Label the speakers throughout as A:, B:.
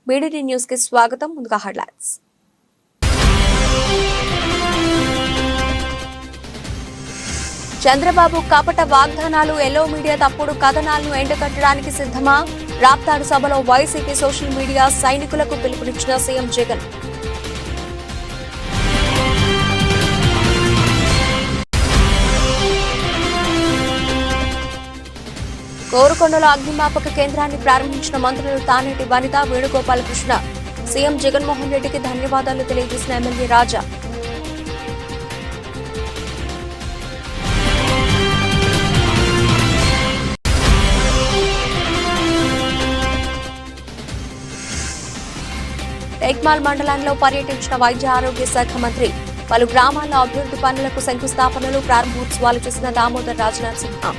A: BDT news కి స్వాగతం. ముందుగా హెడ్లైన్స్. చంద్రబాబు కపట వాగ్దానాలు, ఎల్లో మీడియా తప్పుడు కథనాలను ఎండగట్టడానికి సిద్ధమా? రాప్తాడు సభలో వైసీపీ సోషల్ మీడియా సైనికులకు పిలుపునిచ్చిన సీఎం జగన్. కోరుకొండలో అగ్నిమాపక కేంద్రాన్ని ప్రారంభించిన మంత్రులు తానేటి వనిత, వేణుగోపాలకృష్ణ. సీఎం జగన్మోహన్ రెడ్డికి ధన్యవాదాలు తెలియజేసిన ఎమ్మెల్యే రాజా. టేక్మాల్ మండలంలో పర్యటించిన వైద్య ఆరోగ్య శాఖ మంత్రి. పలు గ్రామాల్లో అభివృద్ధి పనులకు శంకుస్థాపనలు, ప్రారంభోత్సవాలు చేసిన దామోదర్ రాజనరసింహ.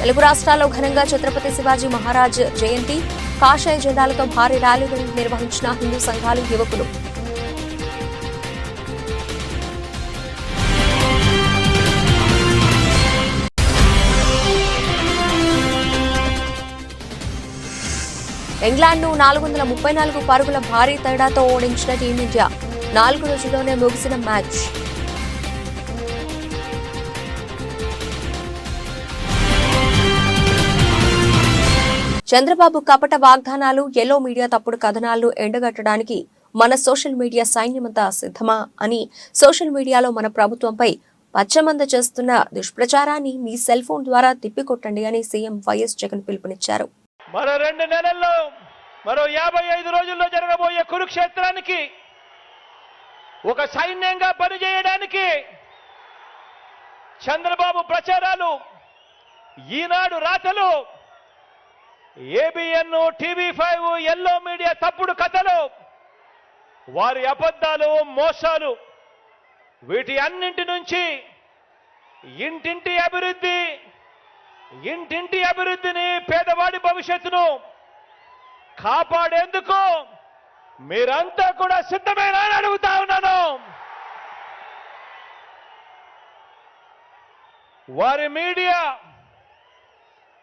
A: తెలుగు రాష్ట్రాల్లో ఘనంగా ఛత్రపతి శివాజీ మహారాజ్ జయంతి. కాషాయ జెండాలతో భారీ ర్యాలీలను నిర్వహించిన హిందూ సంఘాలు, యువకులు. ఇంగ్లాండ్ను 434 పరుగుల భారీ తేడాతో ఓడించిన టీమిండియా. 4 రోజుల్లోనే ముగిసిన మ్యాచ్. చంద్రబాబు కపట వాగ్దానాలు, ఎల్లో మీడియా తప్పుడు కథనాలను ఎండగట్టడానికి మన సోషల్ మీడియా సైన్యమంతా సిద్ధమా అని సోషల్ మీడియాలో మన ప్రభుత్వంపై పచ్చమంద చేస్తున్న దుష్ప్రచారాన్ని మీ సెల్ ఫోన్ ద్వారా తిప్పికొట్టండి అని సీఎం వైఎస్ జగన్ పిలుపునిచ్చారు.
B: మరో 2 నెలల్లో, మరో 55 రోజుల్లో జరగబోయే కురుక్షేత్రానికి ఒక సైన్యంగా పనిచేయడానికి చంద్రబాబు ప్రచారాలు, ఈనాడు రాతలు, ఏబిఎన్, టీవీ5, ఎల్లో మీడియా తప్పుడు కథలు, వారి అబద్ధాలు, మోసాలు, వీటి అన్నింటి నుంచి ఇంటింటి అభివృద్ధిని, పేదవాడి భవిష్యత్తును కాపాడేందుకు మీరంతా కూడా సిద్ధమేనా అని అడుగుతా ఉన్నాను. వారి మీడియా,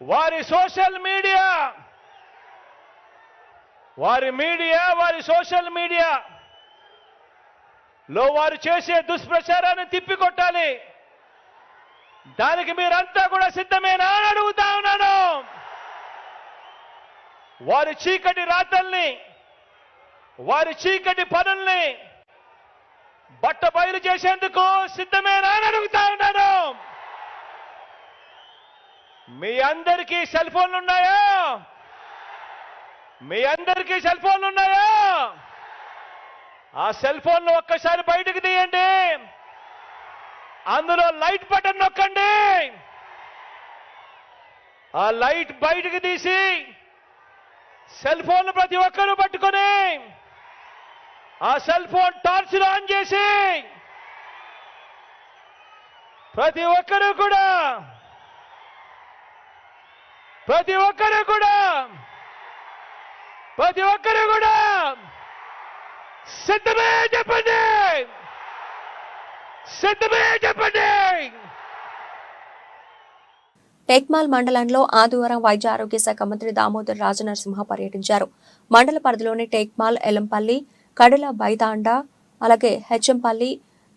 B: వారి సోషల్ మీడియా, వారి సోషల్ మీడియాలో వారు చేసే దుష్ప్రచారాన్ని తిప్పికొట్టాలి. దానికి మీరంతా కూడా సిద్ధమేనా అని అడుగుతా ఉన్నాను. వారి చీకటి రాతల్ని, వారి చీకటి పనుల్ని బట్టబయలు చేసేందుకు సిద్ధమేనా అని అడుగుతా ఉన్నాను. మీ అందరికీ సెల్ ఫోన్లు ఉన్నాయా? ఆ సెల్ ఫోన్లు ఒక్కసారి బయటకు తీయండి. అందులో లైట్ బటన్ నొక్కండి. ఆ లైట్ బయటకు తీసి సెల్ ఫోన్ ప్రతి ఒక్కరూ పట్టుకొని ఆ సెల్ ఫోన్ టార్చ్ ఆన్ చేసి ప్రతి ఒక్కరూ కూడా సిద్ధమే చెప్పండి.
A: టేక్మాల్ మండలంలో ఆదివారం వైద్య ఆరోగ్య శాఖ మంత్రి దామోదర్ రాజనరసింహ పర్యటించారు. మండల పరిధిలోని టేక్మాల్, ఎల్లంపల్లి, కడల బైతాండా, అలాగే హెచ్ఎంపల్లి,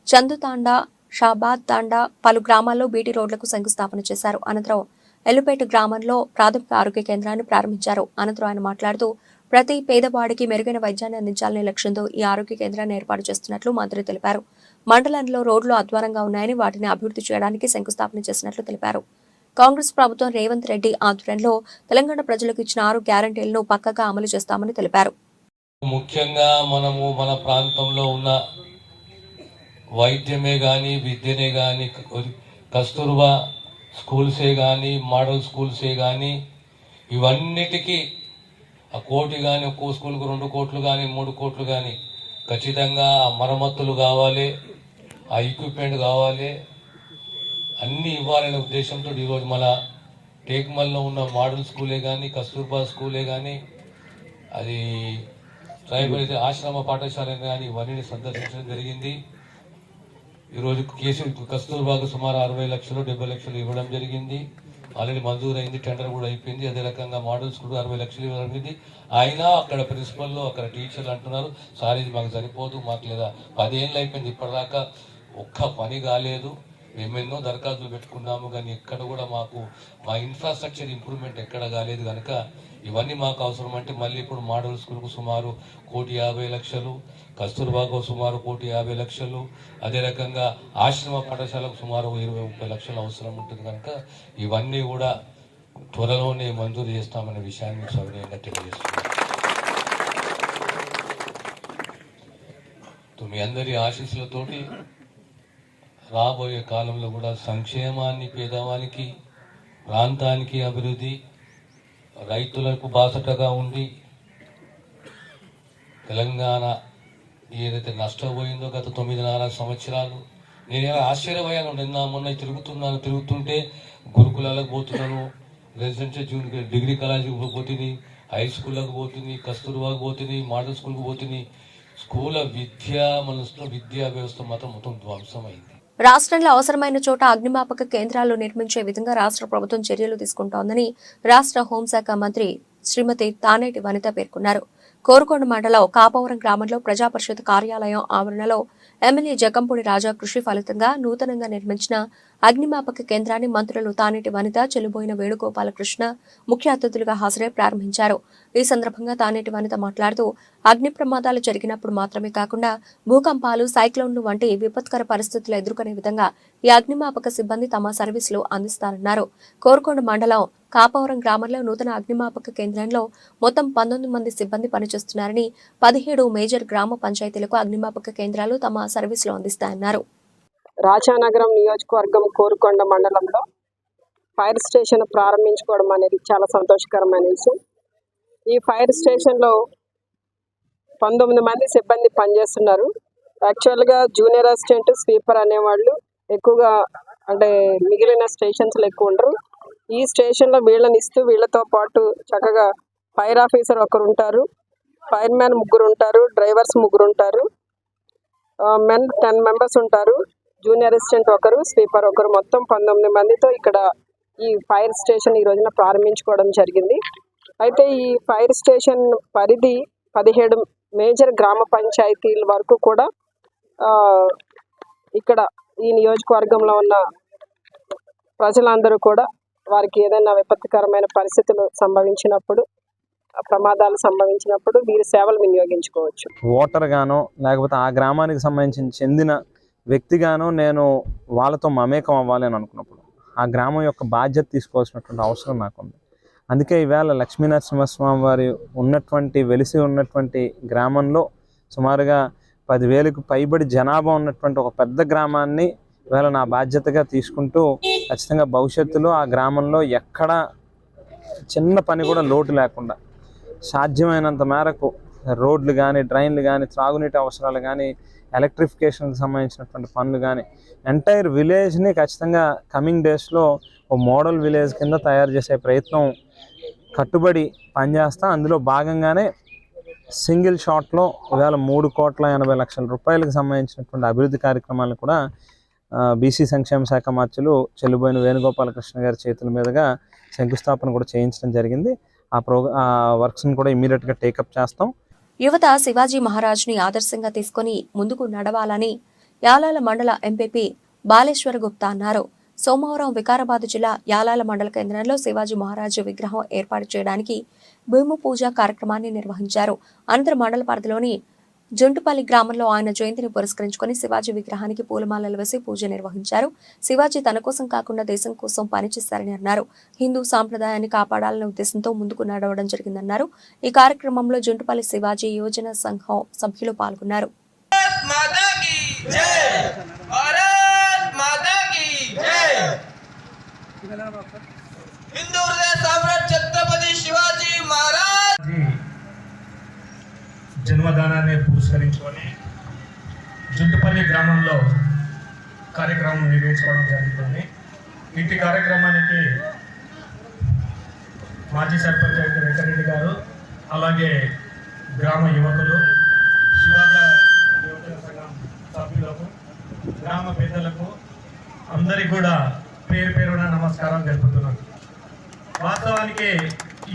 A: చందుతాండా, షాబాద్ తాండా పలు గ్రామాల్లో బీటీ రోడ్లకు శంకుస్థాపన చేశారు. అనంతరం ఎల్లుపేట గ్రామంలో ప్రాథమిక ఆరోగ్య కేంద్రాన్ని ప్రారంభించారు. అనంతరం ఆయన మాట్లాడుతూ ప్రతి పేదవాడికి మెరుగైన వైద్యాన్ని అందించాలనే లక్ష్యంతో ఈ ఆరోగ్య కేంద్రాన్ని ఏర్పాటు చేస్తున్నట్లు మంత్రి తెలిపారు. మండలంలో రోడ్లు అధ్వానంగా ఉన్నాయని వాటిని అభివృద్ధి చేయడానికి శంకుస్థాపన చేసినట్లు తెలిపారు. కాంగ్రెస్ ప్రభుత్వం రేవంత్ రెడ్డి ఆధ్వర్యంలో తెలంగాణ ప్రజలకు ఇచ్చిన 6 గ్యారంటీలను పక్కగా అమలు చేస్తామని తెలిపారు.
C: ముఖ్యంగా మనము మన ప్రాంతంలో ఉన్న వైద్యమే గాని, విద్యనే గాని, కస్తూర్బా స్కూల్సే గాని, మోడల్ స్కూల్సే గాని, ఇవన్నిటికీ ఆ కోటి కానీ, ఒక్కో స్కూల్కు 2 కోట్లు కానీ, 3 కోట్లు కానీ ఖచ్చితంగా మరమ్మతులు కావాలి, ఆ ఎక్విప్మెంట్ కావాలి, అన్నీ ఇవ్వాలనే ఉద్దేశంతో ఈరోజు మన టేక్మల్లో ఉన్న మోడల్ స్కూలే కానీ, కస్తూర్బా స్కూలే కానీ, అది ట్రైబల్ ఆశ్రమ పాఠశాల కానీ ఇవన్నీ సందర్శించడం జరిగింది. ఈరోజు కస్తూర్బాకు సుమారు 60 లక్షలు 70 లక్షలు ఇవ్వడం జరిగింది. ఆల్రెడీ మంజూరు అయింది, టెండర్ కూడా అయిపోయింది. అదే రకంగా మోడల్ స్కూల్ 60 లక్షలు ఇవ్వడం జరిగింది. అయినా అక్కడ ప్రిన్సిపల్ అక్కడ టీచర్లు అంటున్నారు, సార్ ఇది మాకు సరిపోదు, మాకు లేదా 10 ఏళ్ళు అయిపోయింది ఇప్పటిదాకా ఒక్క పని కాలేదు, మేము ఎన్నో దరఖాస్తులు పెట్టుకున్నాము కానీ ఎక్కడ కూడా మాకు మా ఇన్ఫ్రాస్ట్రక్చర్ ఇంప్రూవ్మెంట్ ఎక్కడ కాలేదు. కనుక ఇవన్నీ మాకు అవసరం అంటే మళ్ళీ ఇప్పుడు మోడల్ స్కూల్కు సుమారు 1,50,00,000, కస్తూర్బాకు సుమారు 1,50,00,000, అదే రకంగా ఆశ్రమ పాఠశాలకు సుమారు 20-30 లక్షలు అవసరం ఉంటుంది. కనుక ఇవన్నీ కూడా త్వరలోనే మంజూరు చేస్తామనే విషయాన్ని సవినయంగా తెలియజేస్తున్నాను. మీ అందరి ఆశీస్సులతోటి రాబోయే కాలంలో కూడా సంక్షేమాన్ని, పేదవానికి, ప్రాంతానికి అభివృద్ధి, రైతులకు బాసటగా ఉండి తెలంగాణ ఏదైతే నష్టపోయిందో గత 9.5 సంవత్సరాలు నేను ఆశ్చర్యపోయాను. మొన్న తిరుగుతుంటే గురుకులాలకు పోతున్నాను, రెసిడెన్షియల్ జూనియర్ డిగ్రీ కాలేజీకి పోతుంది, హై స్కూళ్ళకు పోతుంది, కస్తూర్బాకు పోతుంది, మోడల్ స్కూల్కి పోతుంది. స్కూల్ విద్యా వ్యవస్థ మొత్తం ధ్వంసమైంది.
A: రాష్ట్రంలో అవసరమైన చోట అగ్నిమాపక కేంద్రాలు నిర్మించే విధంగా రాష్ట్ర ప్రభుత్వం చర్యలు తీసుకుంటోందని రాష్ట్ర హోంశాఖ మంత్రి శ్రీమతి తానేటి వనిత పేర్కొన్నారు. కోరుకొండ మండలం కాపవరం గ్రామంలో ప్రజాపరిషత్ కార్యాలయం ఆవరణలో ఎమ్మెల్యే జకంపూడి రాజా కృషి ఫలితంగా నూతనంగా నిర్మించిన అగ్నిమాపక కేంద్రాన్ని మంత్రులు తానేటి వనిత, చెల్లుబోయిన వేణుగోపాలకృష్ణ ముఖ్య అతిథులుగా హాజరై ప్రారంభించారు. ఈ సందర్భంగా తానేటి వనిత మాట్లాడుతూ అగ్ని ప్రమాదాలు జరిగినప్పుడు మాత్రమే కాకుండా భూకంపాలు, సైక్లోన్లు వంటి విపత్కర పరిస్థితులు ఎదుర్కొనే విధంగా ఈ అగ్నిమాపక సిబ్బంది తమ సర్వీసులు అందిస్తారన్నారు. కోరుకొండ మండలం కాపవరం గ్రామంలో నూతన అగ్నిమాపక కేంద్రంలో మొత్తం 19 మంది సిబ్బంది పనిచేస్తున్నారని, 17 మేజర్ గ్రామ పంచాయతీలకు అగ్నిమాపక కేంద్రాలు తమ సర్వీసులు అందిస్తాయన్నారు.
D: రాజానగరం నియోజకవర్గం కోరుకొండ మండలంలో ఫైర్ స్టేషన్ ప్రారంభించుకోవడం అనేది చాలా సంతోషకరమైన విషయం. ఈ ఫైర్ స్టేషన్లో 19 మంది సిబ్బంది పనిచేస్తున్నారు. యాక్చువల్గా జూనియర్ అసిస్టెంట్, స్వీపర్ అనేవాళ్ళు ఎక్కువగా అంటే మిగిలిన స్టేషన్స్లో ఎక్కువ ఉండరు. ఈ స్టేషన్లో వీళ్ళని ఇస్తూ వీళ్ళతో పాటు చక్కగా ఫైర్ ఆఫీసర్ ఒకరు ఉంటారు, ఫైర్ మ్యాన్ 3 ఉంటారు, డ్రైవర్స్ 3 ఉంటారు, మెన్ 10 మెంబర్స్ ఉంటారు, జూనియర్ అసిస్టెంట్ ఒకరు, స్వీపర్ ఒకరు, మొత్తం 19 మందితో ఇక్కడ ఈ ఫైర్ స్టేషన్ ఈ రోజున ప్రారంభించుకోవడం జరిగింది. అయితే ఈ ఫైర్ స్టేషన్ పరిధి 17 మేజర్ గ్రామ పంచాయతీల వరకు కూడా ఇక్కడ ఈ నియోజకవర్గంలో ఉన్న ప్రజలందరూ కూడా వారికి ఏదైనా విపత్కరమైన పరిస్థితులు సంభవించినప్పుడు, ప్రమాదాలు సంభవించినప్పుడు వీరి సేవలు వినియోగించుకోవచ్చు.
E: ఓటర్ గానో లేకపోతే ఆ గ్రామానికి సంబంధించిన చెందిన వ్యక్తిగానో నేను వాళ్ళతో మమేకం అవ్వాలి అని అనుకున్నప్పుడు ఆ గ్రామం యొక్క బాధ్యత తీసుకోవాల్సినటువంటి అవసరం నాకుంది. అందుకే ఈవేళ లక్ష్మీనరసింహస్వామి వారి వెలిసి ఉన్నటువంటి గ్రామంలో సుమారుగా 10,000కు పైబడి జనాభా ఉన్నటువంటి ఒక పెద్ద గ్రామాన్ని ఈవేళ నా బాధ్యతగా తీసుకుంటూ ఖచ్చితంగా భవిష్యత్తులో ఆ గ్రామంలో ఎక్కడ చిన్న పని కూడా లోటు లేకుండా సాధ్యమైనంత మేరకు రోడ్లు కానీ, డ్రైన్లు కానీ, త్రాగునీటి అవసరాలు కానీ, ఎలక్ట్రిఫికేషన్కి సంబంధించినటువంటి పనులు కానీ ఎంటైర్ విలేజ్ని ఖచ్చితంగా కమింగ్ డేస్లో ఓ మోడల్ విలేజ్ కింద తయారు చేసే ప్రయత్నం కట్టుబడి పనిచేస్తా. అందులో భాగంగానే సింగిల్ షాట్లో ఇవాళ 3,80,00,000 రూపాయలకు సంబంధించినటువంటి అభివృద్ధి కార్యక్రమాలను కూడా బీసీ సంక్షేమ శాఖ మంత్రులు చెల్లుబోయిన వేణుగోపాలకృష్ణ గారి చేతుల మీదుగా శంకుస్థాపన కూడా చేయించడం జరిగింది. ఆ వర్క్స్ని కూడా ఇమీడియట్గా టేకప్ చేస్తాం.
A: యువత శివాజీ మహారాజ్ని ఆదర్శంగా తీసుకుని ముందుకు నడవాలని యాలాల మండల ఎంపీపీ బాలేశ్వర గుప్తా అన్నారు. సోమవారం వికారాబాద్ జిల్లా యాలాల మండల కేంద్రంలో శివాజీ మహారాజు విగ్రహం ఏర్పాటు చేయడానికి భూమి పూజ కార్యక్రమాన్ని నిర్వహించారు. అనంతరం మండల పరిధిలోని జుంటుపల్లి గ్రామంలో ఆయన జయంతిని పురస్కరించుకుని శివాజీ విగ్రహానికి పూలమాలలు వేసి పూజ నిర్వహించారు. శివాజీ తన కోసం కాకుండా దేశం కోసం పనిచేశారని అన్నారు. హిందూ సాంప్రదాయాన్ని కాపాడాలనే ఉద్దేశంతో ముందుకు నడవడం జరిగిందన్నారు. ఈ కార్యక్రమంలో జుంటుపల్లి శివాజీ యోజన సంఘం సభ్యులు పాల్గొన్నారు.
F: జన్మదినాన్ని పురస్కరించుకొని జుంటుపల్లి గ్రామంలో కార్యక్రమం నిర్వహించుకోవడం జరుగుతుంది. ఇంటి కార్యక్రమానికి మాజీ సర్పంచ్ వెంకరెడ్డి గారు, అలాగే గ్రామ యువకులు, శివాజీ యువజన సంఘం సభ్యులకు, గ్రామ పెద్దలకు అందరికీ కూడా పేరు పేరున నమస్కారం తెలుపుతున్నాను. వాస్తవానికి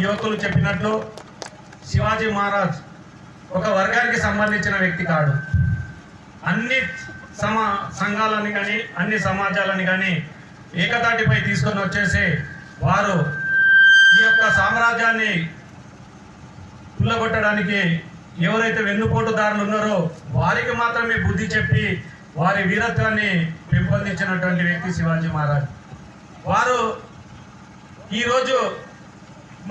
F: యువకులు చెప్పినట్లు శివాజీ మహారాజ్ ఒక వర్గానికి సంబంధించిన వ్యక్తి కాడు. అన్ని సంఘాలని కానీ అన్ని సమాజాలని కానీ ఏకతాటిపై తీసుకొని వచ్చేసి వారు ఈ యొక్క సామ్రాజ్యాన్ని పుల్లగొట్టడానికి ఎవరైతే వెన్నుపోటుదారులు ఉన్నారో వారికి మాత్రమే బుద్ధి చెప్పి వారి వీరత్వాన్ని పెంపొందించినటువంటి వ్యక్తి శివాజీ మహారాజ్. వారు ఈరోజు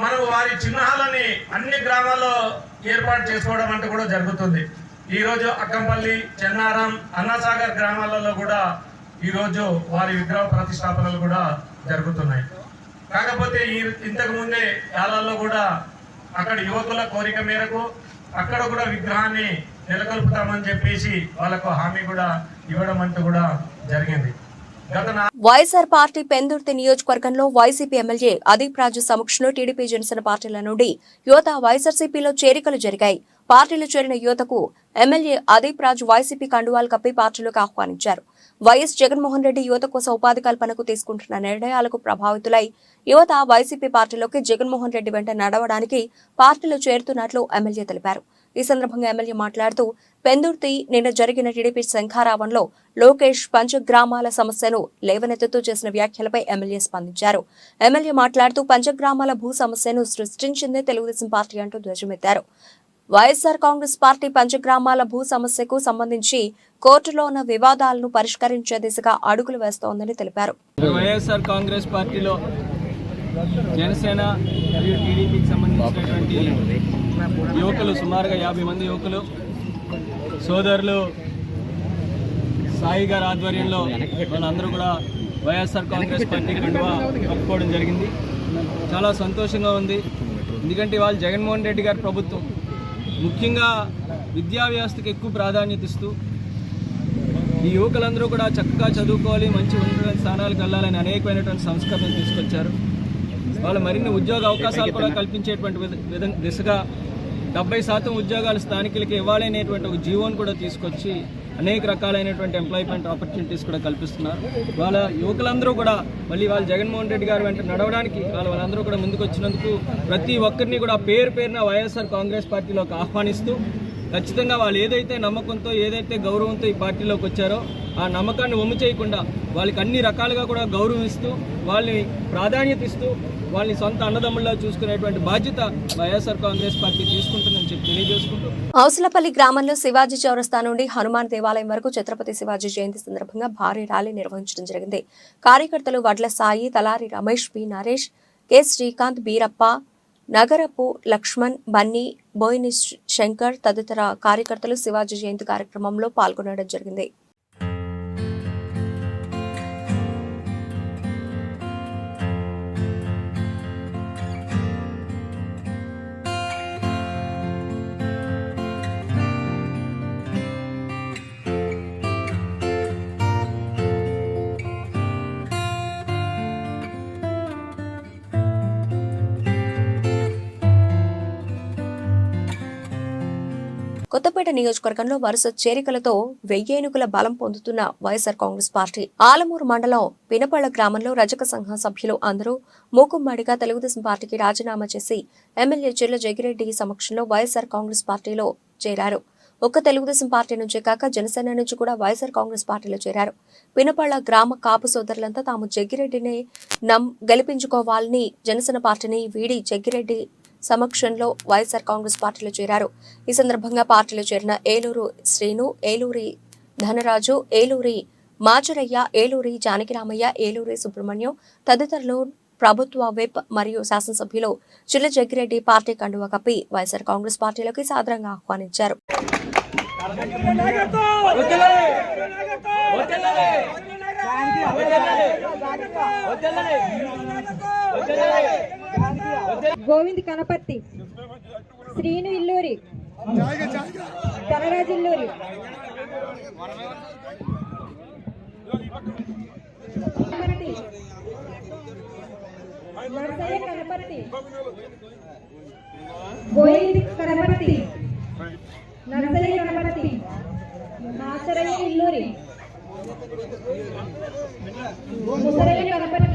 F: మనం వారి చిహ్నాలని అన్ని గ్రామాల్లో ఏర్పాటు చేసుకోవడం అంటూ కూడా జరుగుతుంది. ఈరోజు అక్కంపల్లి, చెన్నారం, అన్నాసాగర్ గ్రామాలలో కూడా ఈరోజు వారి విగ్రహ ప్రతిష్టాపనలు కూడా జరుగుతున్నాయి. కాకపోతే ఇంతకు ముందే యాలాల్లో కూడా అక్కడ యువకుల కోరిక మేరకు అక్కడ కూడా విగ్రహాన్ని నెలకొల్పుతామని చెప్పేసి వాళ్ళకు హామీ కూడా ఇవ్వడం అంటూ కూడా జరిగింది.
A: వైఎస్ఆర్ పార్టీ పెందుర్తి నియోజకవర్గంలో వైసీపీ ఎమ్మెల్యే అదీప్ రాజు సమక్షంలో టీడీపీ జనసేన పార్టీల నుండి యువత వైఎస్ఆర్సీపీలో చేరికలు జరిగాయి. పార్టీలో చేరిన యువతకు ఎమ్మెల్యే అదీప్ రాజు వైసీపీ కండువాలు కప్పి పార్టీలోకి ఆహ్వానించారు. వైఎస్ జగన్మోహన్ రెడ్డి యువత కోసం ఉపాధి కల్పనకు తీసుకుంటున్న నిర్ణయాలకు ప్రభావితులై యువత వైసీపీ పార్టీలోకి జగన్మోహన్ రెడ్డి వెంట నడవడానికి పార్టీలో చేరుతున్నట్లు ఎమ్మెల్యే తెలిపారు. ఈ సందర్భంగా ఎమ్మెల్యే మాట్లాడుతూ పెందుర్తి నిన్న జరిగిన టీడీపీ శంఖారావంలో లోకేష్ పంచగ్రామాల సమస్యను లేవనెత్తుతూ చేసిన వ్యాఖ్యలపై ఎమ్మెల్యే స్పందించారు. ఎమ్మెల్యే మాట్లాడుతూ పంచగ్రామాల భూ సమస్యను సృష్టించిందే తెలుగుదేశం పార్టీ అంటూ ధ్వజమెత్తారు. వైఎస్ఆర్ కాంగ్రెస్ పార్టీ పంచగ్రామాల భూ సమస్యకు సంబంధించి కోర్టులో ఉన్న వివాదాలను పరిష్కరించే దిశగా అడుగులు వేస్తోందని తెలిపారు.
G: వైఎస్ఆర్ కాంగ్రెస్ పార్టీలో జనసేన మరియు టీడీపీకి సంబంధించినటువంటి యువకులు సుమారుగా 50 మంది యువకులు సోదరులు సాయి గారి ఆధ్వర్యంలో వాళ్ళందరూ కూడా వైఎస్ఆర్ కాంగ్రెస్ పార్టీ కండువా కప్పుకోవడం జరిగింది. చాలా సంతోషంగా ఉంది. ఎందుకంటే వాళ్ళు జగన్మోహన్ రెడ్డి గారి ప్రభుత్వం ముఖ్యంగా విద్యా వ్యవస్థకి ఎక్కువ ప్రాధాన్యత ఇస్తూ ఈ యువకులందరూ కూడా చక్కగా చదువుకోవాలి, మంచి ఉన్నత స్థానాలకు వెళ్ళాలని అనేకమైనటువంటి సంస్కరణలు తీసుకొచ్చారు. వాళ్ళు మరిన్ని ఉద్యోగ అవకాశాలు కూడా కల్పించేటువంటి దిశగా 70% ఉద్యోగాలు స్థానికులకి ఇవ్వాలనేటువంటి ఒక జీవోను కూడా తీసుకొచ్చి అనేక రకాలైనటువంటి ఎంప్లాయ్మెంట్ ఆపర్చునిటీస్ కూడా కల్పిస్తున్నారు. వాళ్ళ యువకులందరూ కూడా మళ్ళీ వాళ్ళు జగన్మోహన్ రెడ్డి గారు వెంట నడవడానికి వాళ్ళందరూ కూడా ముందుకు వచ్చినందుకు ప్రతి ఒక్కరిని కూడా పేరున వైఎస్ఆర్ కాంగ్రెస్ పార్టీలోకి ఆహ్వానిస్తూ ఖచ్చితంగా వాళ్ళు ఏదైతే నమ్మకంతో ఏదైతే గౌరవంతో ఈ పార్టీలోకి వచ్చారో ఆ నమ్మకాన్ని వమ్ము చేయకుండా వాళ్ళకి అన్ని రకాలుగా కూడా గౌరవిస్తూ వాళ్ళని ప్రాధాన్యత ఇస్తూ వాళ్ళని సొంత అన్నదమ్ముల్లో చూసుకునేటువంటి బాధ్యత వైఎస్ఆర్ కాంగ్రెస్ పార్టీ తీసుకుంటుందని చెప్పి తెలియజేసుకుంటూ
A: హౌసలపల్లి గ్రామంలో శివాజీ చౌరస్తా నుండి హనుమాన్ దేవాలయం వరకు ఛత్రపతి శివాజీ జయంతి సందర్భంగా భారీ ర్యాలీ నిర్వహించడం జరిగింది. కార్యకర్తలు వడ్ల సాయి, తలారి రమేష్, బి నరేష్, కె శ్రీకాంత్, బీరప్ప, నగరపు లక్ష్మణ్, బన్నీ, బోయిని శంకర్ తదితర కార్యకర్తలు శివాజీ జయంతి కార్యక్రమంలో పాల్గొనడం జరిగింది. కొత్తపేట నియోజకవర్గంలో వరుస చేరికలతో 1000 ఏనుగుల బలం పొందుతున్న వైఎస్ఆర్ కాంగ్రెస్ పార్టీ ఆలమూరు మండలం పినపళ్ల గ్రామంలో రజక సంఘం సభ్యులు అందరూ మూకుమ్మడిగా తెలుగుదేశం పార్టీకి రాజీనామా చేసి ఎమ్మెల్యే చిర్ల జగిరెడ్డి సమక్షంలో వైఎస్ఆర్ కాంగ్రెస్ పార్టీలో చేరారు. ఒక్క తెలుగుదేశం పార్టీ నుంచే కాక జనసేన నుంచి కూడా వైఎస్ఆర్ కాంగ్రెస్ పార్టీలో చేరారు. పినపళ్ల గ్రామ కాపు సోదరులంతా తాము జగ్గిరెడ్డిని గెలిపించుకోవాలని జనసేన పార్టీని వీడి జగ్గిరెడ్డి సమక్షంలో వైఎస్ఆర్ కాంగ్రెస్ పార్టీలో చేరారు. ఈ సందర్భంగా పార్టీలో చేరిన ఏలూరు శ్రీను, ఏలూరి ధనరాజు, ఏలూరి మాచరయ్య, ఏలూరి జానకిరామయ్య, ఏలూరి సుబ్రహ్మణ్యం తదితరులు ప్రభుత్వ విప్ మరియు శాసనసభ్యులు చిర్ల జగ్గిరెడ్డి పార్టీ కండువా కప్పి వైఎస్ఆర్ కాంగ్రెస్ పార్టీలోకి సాదరంగా ఆహ్వానించారు.
H: గోవింద్ కనపర్తి, శ్రీను ఇల్లూరి, ధనరాజు ఇల్లూరి, నర్సయ్య కనపర్తి, గోవింద్ కనపర్తి, నర్సయ్య కనపర్తి, మాచరయ్య ఇల్లూరి, ముసలి గణపతి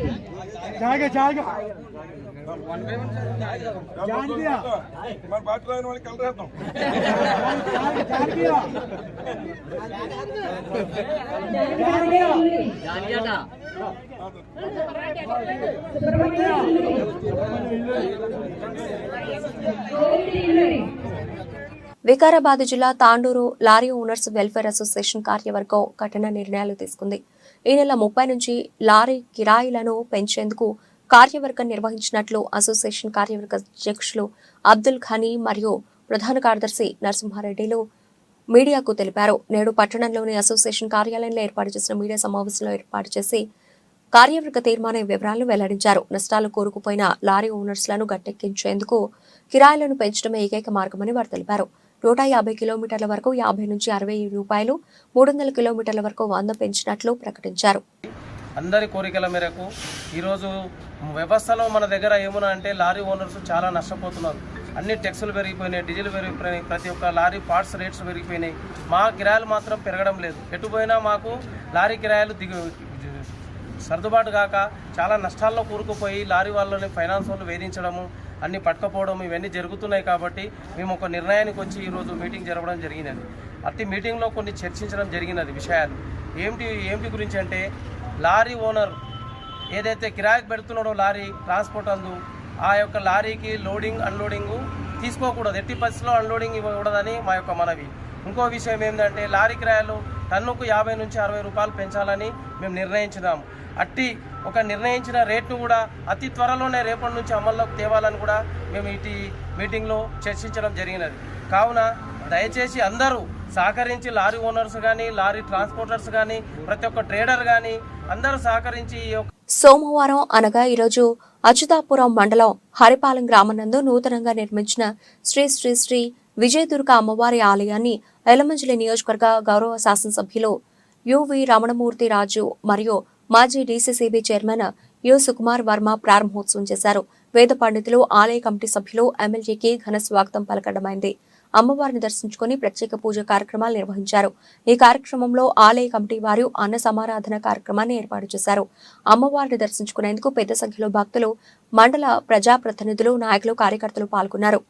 A: వికారాబాద్ జిల్లా Tandur lorry owners welfare association కార్యవర్గం కఠిన నిర్ణయాలు తీసుకుంది. ఈ నెల 30 నుంచి లారీ కిరాయిలను పెంచేందుకు కార్యవర్గం నిర్వహించినట్లు అసోసియేషన్ కార్యవర్గ అధ్యక్షులు అబ్దుల్ ఖనీ మరియు ప్రధాన కార్యదర్శి నరసింహారెడ్డిలు మీడియాకు తెలిపారు. నేడు పట్టణంలోని అసోసియేషన్ కార్యాలయంలో ఏర్పాటు చేసిన మీడియా సమావేశంలో ఏర్పాటు చేసి కార్యవర్గ తీర్మాన వివరాలను వెల్లడించారు. నష్టాలు కూరుకుపోయిన లారీ ఓనర్స్లను గట్టెక్కించేందుకు కిరాయిలను పెంచడమే ఏకైక మార్గమని వారు తెలిపారు. 150 కిలోమీటర్ల వరకు 50 నుంచి 60 రూపాయలు, 300 కిలోమీటర్ల వరకు 100 పెంచినట్లు ప్రకటించారు.
G: అందరి కోరికల మేరకు ఈరోజు వ్యవస్థలో మన దగ్గర ఏమున్నా అంటే లారీ ఓనర్స్ చాలా నష్టపోతున్నారు. అన్ని ట్యాక్సులు పెరిగిపోయినాయి, డీజిల్ పెరిగిపోయినాయి, ప్రతి ఒక్క లారీ పార్ట్స్ రేట్స్ పెరిగిపోయినాయి. మా కిరాయిలు మాత్రం పెరగడం లేదు. ఎటుపోయినా మాకు లారీ కిరాయిలు సర్దుబాటు కాక చాలా నష్టాల్లో కూరుకుపోయి లారీ వాళ్ళని ఫైనాన్స్ వాళ్ళు వేధించడము, అన్ని పట్టుకపోవడం ఇవన్నీ జరుగుతున్నాయి. కాబట్టి మేము ఒక నిర్ణయానికి వచ్చి ఈరోజు మీటింగ్ జరగడం జరిగినది. అట్టి మీటింగ్లో కొన్ని చర్చించడం జరిగినది విషయాలు. ఏమిటి గురించి అంటే, లారీ ఓనర్ ఏదైతే కిరాయికి పెడుతున్నాడో లారీ ట్రాన్స్పోర్ట్ అందు, ఆ యొక్క లారీకి లోడింగ్ అన్లోడింగ్ తీసుకోకూడదు, ఎట్టి పరిస్థితిలో అన్లోడింగ్ ఇవ్వకూడదని మా యొక్క మనవి. ఇంకో విషయం ఏంటంటే, లారీ కిరాయిలు టన్నుకు 50 నుంచి 60 రూపాయలు పెంచాలని మేము నిర్ణయించినాము. అట్టి ఒక నిర్ణయించిన రేట్ను కూడా అతి త్వరలోనే రేపటి నుంచి అమల్లోకి తేవాలని కూడా మేము ఇటు మీటింగ్లో చర్చించడం జరిగినది. కావున దయచేసి అందరూ సహకరించి, లారీ ఓనర్స్ కానీ, లారీ ట్రాన్స్పోర్టర్స్ కానీ, ప్రతి ఒక్క ట్రేడర్ కానీ అందరూ సహకరించి
A: సోమవారం అనగా ఈరోజు అచ్యుతాపురం మండలం హరిపాలెం గ్రామనందు నూతనంగా నిర్మించిన శ్రీ శ్రీ శ్రీ విజయదుర్గ అమ్మవారి ఆలయాన్ని ఎలమంచిలి నియోజకవర్గ గౌరవ శాసనసభ్యులు యువి రమణమూర్తి రాజు మరియు మాజీ DCCB chairman you Sukumar Varma ప్రారంభోత్సవం చేశారు. వేద పండితులు, ఆలయ కమిటీ సభ్యులు ఎమ్మెల్యేకి ఘన స్వాగతం పలకడమైంది. అమ్మవారిని దర్శించుకుని ప్రత్యేక పూజ కార్యక్రమాలు నిర్వహించారు. ఈ కార్యక్రమంలో ఆలయ కమిటీ వారు అన్న సమారాధన కార్యక్రమాన్ని ఏర్పాటు చేశారు. అమ్మవారిని దర్శించుకునేందుకు పెద్ద సంఖ్యలో భక్తులు, మండల ప్రజాప్రతినిధులు, నాయకులు, కార్యకర్తలు పాల్గొన్నారు.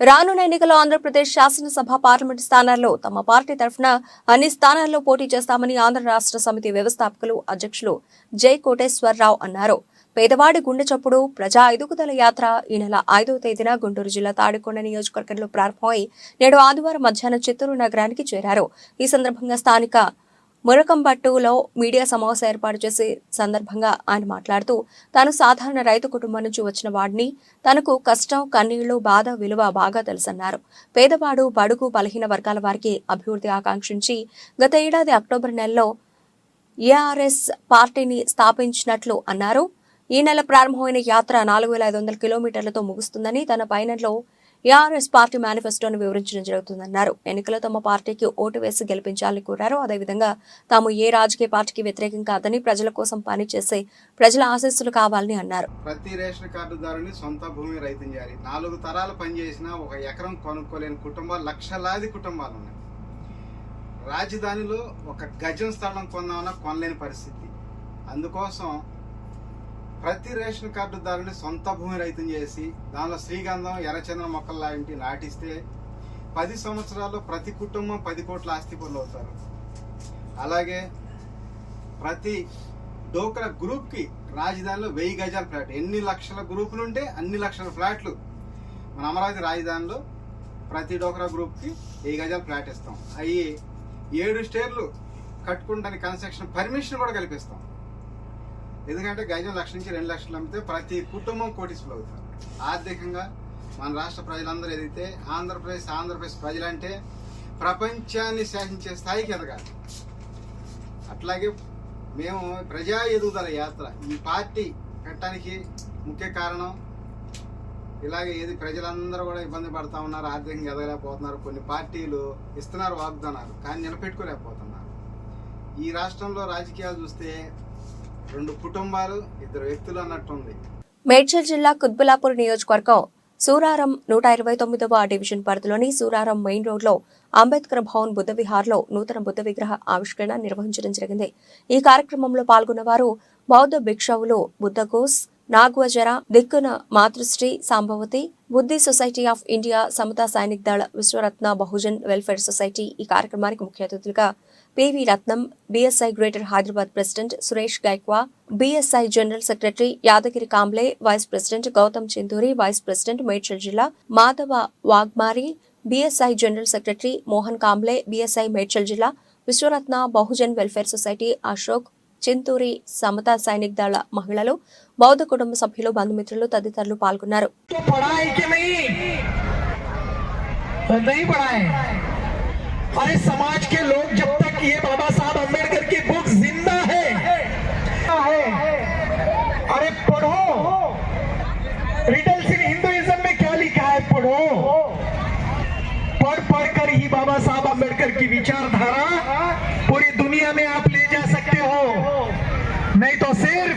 A: రానున్న ఎన్నికల్లో ఆంధ్రప్రదేశ్ శాసనసభ, పార్లమెంటు స్థానాల్లో తమ పార్టీ తరఫున అన్ని స్థానాల్లో పోటీ చేస్తామని ఆంధ్ర రాష్ట్ర సమితి వ్యవస్థాపకులు అధ్యక్షులు జై కోటేశ్వరరావు అన్నారు. పేదవాడి గుండె చప్పుడు ప్రజా ఎదుగుదల యాత్ర ఈ నెల 5వ తేదీన గుంటూరు జిల్లా తాడికొండ నియోజకవర్గంలో ప్రారంభమై నేడు ఆదివారం మధ్యాహ్నం చిత్తూరు నగరానికి చేరారు. ఈ సందర్భంగా స్థానిక మురకంబట్టులో మీడియా సమావేశం ఏర్పాటు చేసే సందర్భంగా ఆయన మాట్లాడుతూ, తాను సాధారణ రైతు కుటుంబం నుంచి వచ్చిన వాడిని, తనకు కష్టం, కన్నీళ్లు, బాధ విలువ బాగా తెలుసన్నారు. పేదవాడు, బడుగు, బలహీన వర్గాల వారికి అభివృద్ధి ఆకాంక్షించి గత ఏడాది అక్టోబర్ నెలలో ఏఆర్ఎస్ పార్టీని స్థాపించినట్లు అన్నారు. ఈ నెల ప్రారంభమైన యాత్ర 4500 కిలోమీటర్లతో ముగుస్తుందని, తన పయనంలో ఏఆర్ఎస్ పార్టీ మేనిఫెస్టోను వివరించడం జరుగుతుందన్నారు. ఎన్నికల్లో తమ పార్టీకి ఓటు వేసి గెలిపించాలని కోరారు. అదేవిధంగా తాము ఏ రాజకీయ పార్టీకి వ్యతిరేకం కాదని, ప్రజల కోసం పనిచేసే ప్రజల ఆశీస్సులు కావాలని అన్నారు.
I: ప్రతి రేషన్ కార్డుదారుని సొంత భూమి రైతు చేయాలి. 4 తరాలు పనిచేసినా 1 ఎకరం కొనుక్కోలేని కుటుంబాలు, లక్షలాది కుటుంబాలు ఉన్నాయి. రాజధానిలో 1 గజం స్థలం కొందామన్నా కొనలేని పరిస్థితి. అందుకోసం ప్రతి రేషన్ కార్డుదారుని సొంత భూమి రైతుని చేసి దానిలో శ్రీగంధం, ఎర్రచందనం మొక్కలు లాంటి నాటిస్తే 10 సంవత్సరాల్లో ప్రతి కుటుంబం 10 కోట్ల ఆస్తి పనులు అవుతారు. అలాగే ప్రతి డోక్రా గ్రూప్కి రాజధానిలో 1000 గజాల ఫ్లాట్, ఎన్ని లక్షల గ్రూపులు ఉంటే అన్ని లక్షల ఫ్లాట్లు మన అమరావతి రాజధానిలో ప్రతి డోక్రా గ్రూప్కి 1000 గజాల ఫ్లాట్ ఇస్తాం. అవి 7 స్టేర్లు కట్టుకుంటానికి కన్స్ట్రక్షన్ పర్మిషన్ కూడా కల్పిస్తాం. ఎందుకంటే గజం 1 లక్ష నుంచి 2 లక్షలు అమ్మితే ప్రతి కుటుంబం కోటీసులు అవుతారు. ఆర్థికంగా మన రాష్ట్ర ప్రజలందరూ ఎదిగితే ఆంధ్రప్రదేశ్ ప్రజలంటే ప్రపంచాన్ని శాసించే స్థాయికి ఎదగాలి. అట్లాగే మేము ప్రజా ఎదుగుదల యాత్ర ఈ పార్టీ పెట్టడానికి ముఖ్య కారణం ఇలాగే ప్రజలందరూ కూడా ఇబ్బంది పడతా ఉన్నారు, ఆర్థికంగా ఎదగలేకపోతున్నారు. కొన్ని పార్టీలు ఇస్తున్నారు వాగ్దానాలు, కానీ నిలబెట్టుకోలేకపోతున్నారు. ఈ రాష్ట్రంలో రాజకీయాలు చూస్తే 2 కుటుంబాలు 2 వ్యక్తులు అన్నట్టుంది.
A: మేడ్చల్ జిల్లా కుత్బులాపూర్ నియోజకవర్గం సూరారం 129వ డివిజన్ పరిధిలోని సూరారం మెయిన్ రోడ్లో అంబేద్కర్ భవన్ బుద్ధ విహార్లో నూతన బుద్ధ విగ్రహ ఆవిష్కరణ నిర్వహించడం జరిగింది. ఈ కార్యక్రమంలో పాల్గొన్న వారు బౌద్ధ భిక్షువులు బుద్ధఘోష్, నాగ్వజర, దిక్కున Matrushri Sambavathi, Buddhist society of India, Samata Sainik Dal, Vishwaratna Bahujan welfare society. ఈ కార్యక్రమానికి ముఖ్య అతిథులుగా PV Ratnam, BSI greater Hyderabad president Suresh Gaikwad, BSI general secretary Yadagiri Kamble, vice president Gautam Chinduri, vice president Medchal జిల్లా Madhav Wagmare, BSI general secretary Mohan Kamble, BSI Medchal జిల్లా విశ్వరత్న బహుజన్ వెల్ఫేర్ సొసైటీ అశోక్ చింతూరి, సమతా సైనిక్ దళ మహిళలు, బౌద్ధ కుటుంబ సభ్యులు, బంధుమిత్రులు తదితరులు పాల్గొన్నారు.
J: अरे समाज के लोग जब तक ये बाबा साहब अम्बेडकर की बुक जिंदा है अरे पढ़ो, रिडल्स इन हिंदुइज्म में क्या लिखा है पढ़ो, पढ़ कर ही बाबा साहब अम्बेडकर की विचारधारा पूरी दुनिया में आप ले जा सकते हो. नहीं तो सिर्फ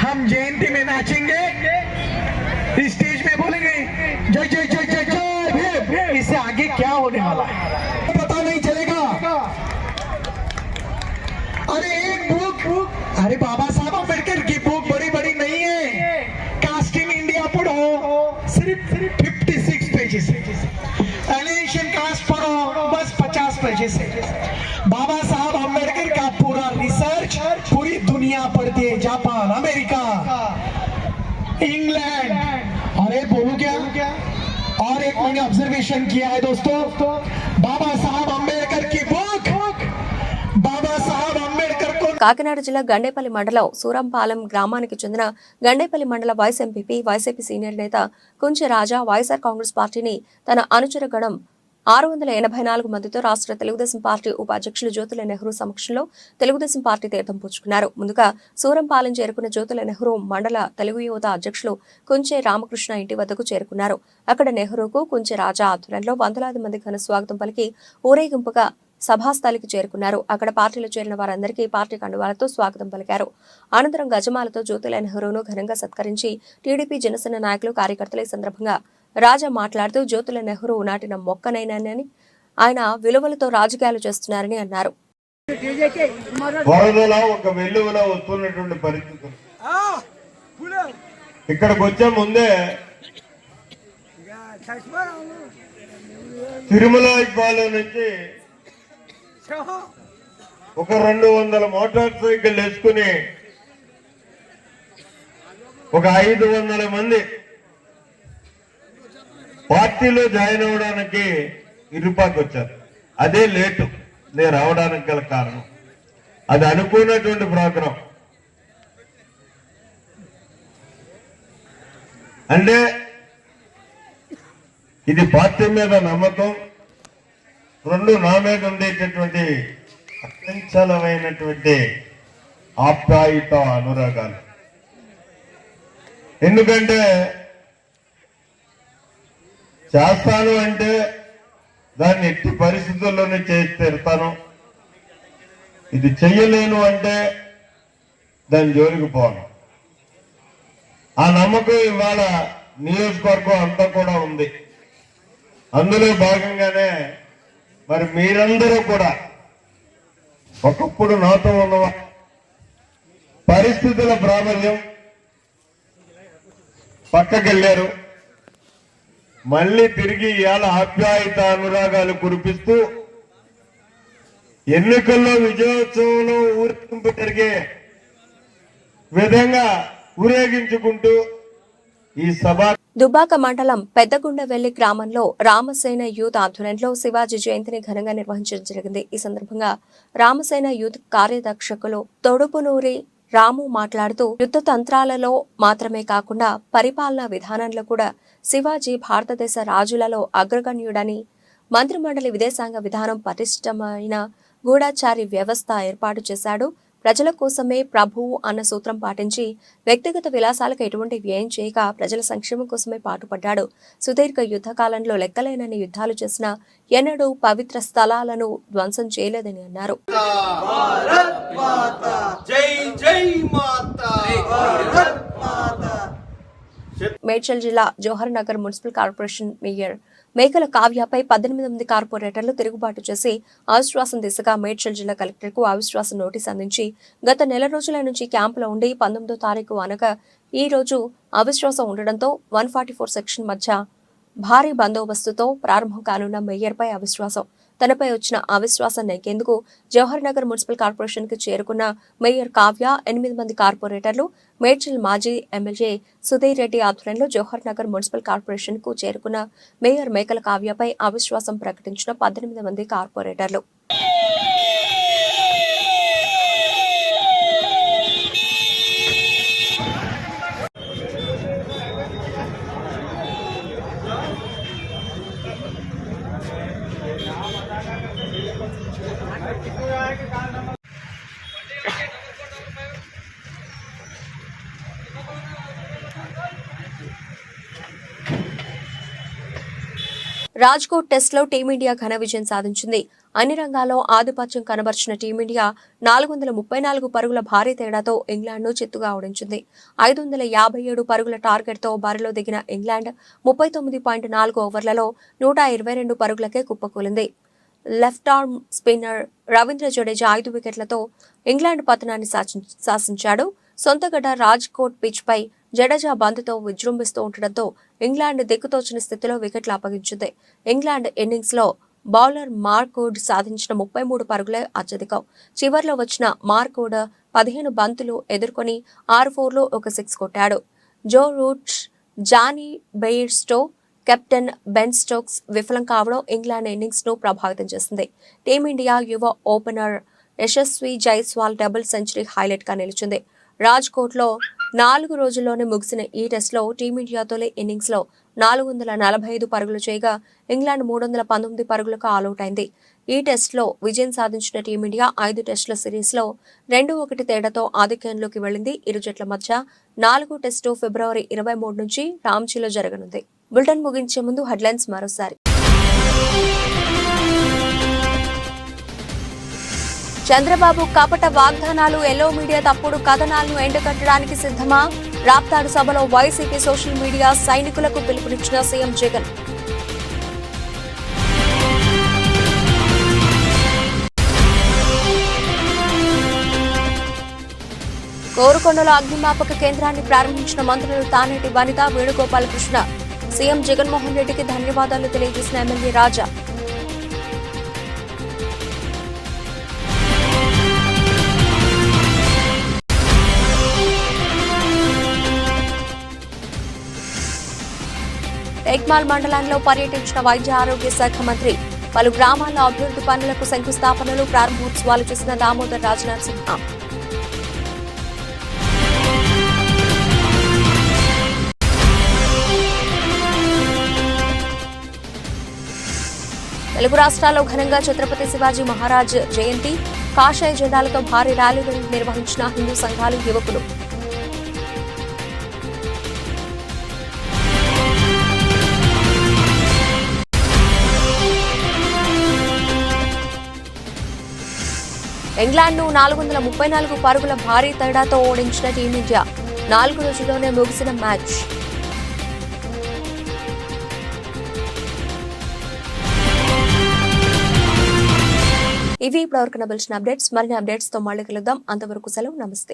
J: हम जयंती में नाचेंगे, स्टेज में बोलेंगे जय जय जय जय जय, इससे आगे क्या होने वाला है पता नहीं चलेगा. अरे एक बुक, अरे बाबा साहब अम्बेडकर की बुक बड़ी बड़ी नहीं है. कास्ट इन इंडिया पढ़ो, सिर्फ 56 पेजेस. एलियनेशन कास्ट पढ़ो, बस 50 पेजेस. बाबा साहब अम्बेडकर का पूरा रिसर्च पूरी दुनिया पढ़ती है, जापान, अमेरिका, इंग्लैंड. अरे बोलूं क्या, और एक मैंने ऑब्जर्वेशन किया है दोस्तों, बाबा साहब अम्बेडकर की बुक बाबा साहब अम्बेडकर को.
A: కాకినాడ జిల్లా గండేపల్లి మండలం సూరంపాలెం గ్రామానికి చెందిన గండేపల్లి మండల వైస్ ఎంపీపీ, వైసీపీ సీనియర్ నేత కుంచె రాజా వైఎస్ఆర్ కాంగ్రెస్ పార్టీని తన అనుచర గణం 684 మందితో రాష్ట్ర తెలుగుదేశం పార్టీ ఉపాధ్యక్షులు జ్యోతుల నెహ్రూ సమక్షంలో తెలుగుదేశం పార్టీ తీర్థం పుచ్చుకున్నారు. ముందుగా సూరంపాలెం చేరుకున్న జ్యోతుల నెహ్రూ మండల తెలుగు యువత అధ్యక్షులు కుంచె రామకృష్ణ ఇంటి వద్దకు చేరుకున్నారు. అక్కడ నెహ్రూకు కుంచె రాజా ఆధ్వర్యంలో వందలాది మంది ఘన స్వాగతం పలికి ఊరేగింపుగా సభాస్థలికి చేరుకున్నారు. అక్కడ పార్టీలో చేరిన వారందరికీ పార్టీ కండువాలతో స్వాగతం పలికారు. అనంతరం గజమాలతో జ్యోతుల నెహ్రూను ఘనంగా సత్కరించి టీడీపీ, జనసేన నాయకులు, కార్యకర్తలు ఈ సందర్భంగా రాజా మాట్లాడుతూ జ్యోతుల నెహ్రూ నాటిన మొక్కనైనానని, ఆయన విలువలతో రాజకీయాలు చేస్తున్నారని అన్నారు.
K: వరదలా ఒక వెల్లువలా వస్తున్నటువంటి పరిస్థితులు ఇక్కడికి వచ్చే ముందే తిరుమల నుంచి ఒక 200 మోటార్ సైకిల్ వేసుకుని ఒక 500 మంది పార్టీలో జాయిన్ అవడానికి ఇరుపాకు వచ్చారు. అదే లేటు నేను రావడానికి గల కారణం. అది అనుకున్నటువంటి ప్రోగ్రాం. అంటే ఇది పార్టీ మీద నమ్మకం, 2 నా మీద ఉండేటటువంటి అత్యంచలమైనటువంటి ఆప్యాయత, అనురాగాలు. ఎందుకంటే చేస్తాను అంటే దాన్ని ఎట్టి పరిస్థితుల్లోనే చేసి తీరుతాను. ఇది చెయ్యలేను అంటే దాని జోలికి పోను. ఆ నమ్మకం ఇవాళ నియోజకవర్గం అంతా కూడా ఉంది. అందులో భాగంగానే మరి మీరందరూ కూడా ఒకప్పుడు నాతో ఉన్న పరిస్థితుల ప్రాబల్యం పక్కకెళ్ళారు. మళ్ళీ తిరిగి ఇవాళ ఆప్యాయత, అనురాగాలు కురిపిస్తూ ఎన్నికల్లో విజయోత్సవంలో ఊరేగింపు జరిగే విధంగా ఊరేగించుకుంటూ ఈ సభ.
A: దుబ్బాక మండలం పెద్దగుండవెల్లి గ్రామంలో రామసేన యూత్ ఆధ్వర్యంలో శివాజీ జయంతిని ఘనంగా నిర్వహించడం జరిగింది. ఈ సందర్భంగా రామసేన యూత్ కార్యదర్శకులు తొడుపునూరి రాము మాట్లాడుతూ యుద్ధ తంత్రాలలో మాత్రమే కాకుండా పరిపాలనా విధానంలో కూడా శివాజీ భారతదేశ రాజులలో అగ్రగణ్యుడని, మంత్రిమండలి విదేశాంగ విధానం పటిష్టమైన గూఢచారి వ్యవస్థ ఏర్పాటు చేశాడు. ప్రజల కోసమే ప్రభువు అన్న సూత్రం పాటించి వ్యక్తిగత విలాసాలకు ఎటువంటి వ్యయం చేయక ప్రజల సంక్షేమం కోసమే పాటుపడ్డాడు. సుదీర్ఘ యుద్ధ కాలంలో లెక్కలేనన్ని యుద్ధాలు చేసిన ఎన్నడూ పవిత్ర స్థలాలను ధ్వంసం చేయలేదని అన్నారు. మేడ్చల్ జిల్లా Jawahar Nagar municipal corporation mayor మేకల కావ్యపై 18 మంది కార్పొరేటర్లు తిరుగుబాటు చేసి అవిశ్వాసం దిశగా మేడ్చల్ జిల్లా కలెక్టర్కు అవిశ్వాసం నోటీస్ అందించి గత నెల రోజుల నుంచి క్యాంపులో ఉండి 19వ తారీఖు అనగా ఈ రోజు అవిశ్వాసం ఉండడంతో 144 సెక్షన్ మధ్య భారీ బందోబస్తుతో ప్రారంభం కానున్న మేయర్పై అవిశ్వాసం. తనపై వచ్చిన అవిశ్వాసం నెగ్గేందుకు జవహర్ నగర్ మున్సిపల్ కార్పొరేషన్ కి చేరుకున్న మేయర్ కావ్య 8 మంది కార్పొరేటర్లు మేడ్చల్ మాజీ ఎమ్మెల్యే సుధీర్ రెడ్డి ఆధ్వర్యంలో జవహర్ నగర్ మున్సిపల్ కార్పొరేషన్ కు చేరుకున్న మేయర్ మేకల కావ్యపై అవిశ్వాసం ప్రకటించిన 18 మంది కార్పొరేటర్లు. రాజ్కోట్ టెస్ట్ లో టీమిండియా ఘన విజయం సాధించింది. అన్ని రంగాల్లో ఆధిపత్యం కనబర్చిన టీమిండియా 434 పరుగుల భారీ తేడాతో ఇంగ్లాండ్ను చిత్తుగా ఓడించింది. 557 పరుగుల టార్గెట్తో బరిలో దిగిన ఇంగ్లాండ్ 39.4 ఓవర్లలో 122 పరుగులకే కుప్పకూలింది. Left arm spinner Ravindra Jadeja 5 వికెట్లతో ఇంగ్లాండ్ పతనాన్ని శాసించాడు. సొంతగడ్డ రాజ్కోట్ పిచ్ పై జడేజా బంతితో విజృంభిస్తూ ఉండడంతో ఇంగ్లాండ్ దిక్కుతోచిన స్థితిలో వికెట్లు అప్పగించింది. ఇంగ్లాండ్ ఇన్నింగ్స్ లో బౌలర్ మార్క్వుడ్ సాధించిన 33 పరుగులే అత్యధికం. చివర్లో వచ్చిన మార్క్వుడ్ 15 బంతులు ఎదుర్కొని 6 4లు 1 6 కొట్టాడు. Joe Root, Jonny Bairstow, captain Ben Stokes విఫలం కావడం ఇంగ్లాండ్ ఇన్నింగ్స్ ను ప్రభావితం చేసింది. టీమిండియా యువ opener Yashasvi Jaiswal double century highlight గా నిలిచింది. రాజ్కోట్ లో 4 రోజుల్లోనే ముగిసిన ఈ టెస్ట్ లో టీమిండియా తొలి ఇన్నింగ్స్ లో 445 పరుగులు చేయగా ఇంగ్లాండ్ 319 పరుగులకు ఆలౌట్ అయింది. ఈ టెస్ట్ లో విజయం సాధించిన టీమిండియా 5 టెస్టుల సిరీస్ లో 2-1 తేడాతో ఆధిక్యంలోకి వెళ్లింది. ఇరు జట్ల మధ్య 4వ టెస్టు ఫిబ్రవరి 23 నుంచి రాంచీలో జరగనుంది. బులెటిన్ ముగించే ముందు హెడ్లైన్స్ మరోసారి. చంద్రబాబు కపట వాగ్దానాలు, ఎల్లో మీడియా తప్పుడు కథనాలను ఎండగట్టడానికి సిద్ధమా? రాప్తాడు సభలో వైసీపీ సోషల్ మీడియా సైనికులకు పిలుపునిచ్చిన సీఎం జగన్. కోరుకొండలో అగ్నిమాపక కేంద్రాన్ని ప్రారంభించిన మంత్రులు తానేటి వనిత, వేణుగోపాలకృష్ణ. సీఎం జగన్మోహన్ రెడ్డికి ధన్యవాదాలు తెలియజేసిన ఎమ్మెల్యే రాజా. టేక్మాల్ మండలంలో పర్యటించిన వైద్య ఆరోగ్య శాఖ మంత్రి. పలు గ్రామాల్లో అభివృద్ధి పనులకు శంకుస్థాపనలు, ప్రారంభోత్సవాలు చేసిన దామోదర్ రాజనరసింహ. తెలుగు రాష్ట్రాల్లో ఘనంగా ఛత్రపతి శివాజీ మహారాజ్ జయంతి. కాషాయ జెండాలతో భారీ ర్యాలీలు నిర్వహించిన హిందూ సంఘాలు, యువకులు. ఇంగ్లాండ్ను 434 పరుగుల భారీ తేడాతో ఓడించిన టీమిండియా. 4 రోజుల్లోనే ముగిసిన మ్యాచ్. ఇవి ఇప్పటివరకు లభించిన అప్డేట్స్. మరిన్ని అప్డేట్స్ తో మళ్ళీ కలుద్దాం. అంతవరకు సెలవు, నమస్తే.